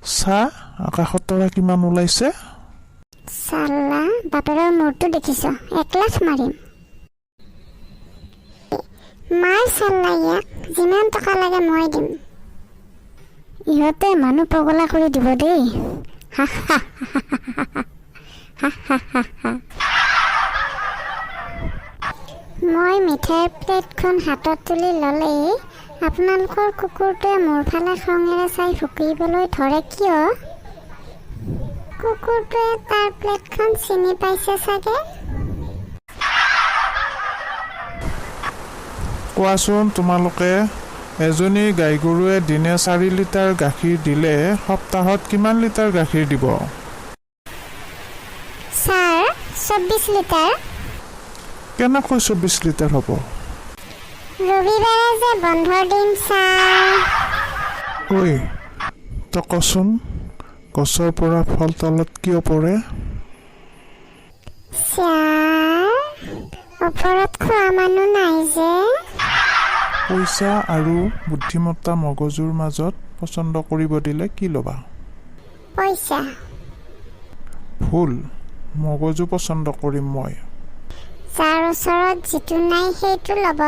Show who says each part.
Speaker 1: চাহ আকাশত তৰা কিমান ওলাইছে?
Speaker 2: চাল্লা বাপেৰৰ মূৰটো দেখিছ, 1,00,000 মাৰিম। মাৰ চাল্লা ইয়াক, যিমান টকা লাগে মই দিম। ইহঁতে মানুহ পগলা কৰি দিব দেই। মই মিঠাইৰ প্লেটখন হাতত তুলি ল'লেই আপোনালোকৰ কুকুৰটোৱে মোৰ ফালে খঙেৰে চাই ফুকিবলৈ ধৰে কিয়? কুকুৰটোৱে তাৰ প্লেটখন চিনি পাইছে চাগে।
Speaker 1: কোৱাচোন তোমালোকে, এজনী গাই গৰুৱে দিনে 4 লিটাৰ গাখীৰ দিলে সপ্তাহত কিমান লিটাৰ গাখীৰ দিব?
Speaker 2: Sir, 24 litre.
Speaker 1: কেনেকৈ 24 লিটাৰ হ'ব?
Speaker 2: ৰবিবাৰে যে বন্ধৰ দিন ছাৰ।
Speaker 1: ঐ তই কচোন, গছৰ পৰা ফল তলত কিয় পৰে?
Speaker 2: ছাৰ, ওপৰত খোৱা মানুহ নাই যে।
Speaker 1: পইচা আৰু বুদ্ধিমত্তা মগজুৰ মাজত পচন্দ কৰিব দিলে কি ল'বা?
Speaker 2: পইচা।
Speaker 1: ভুল, মগজু পচন্দ কৰিম মই।
Speaker 2: যাৰ ওচৰত যিটো নাই সেইটো ল'ব।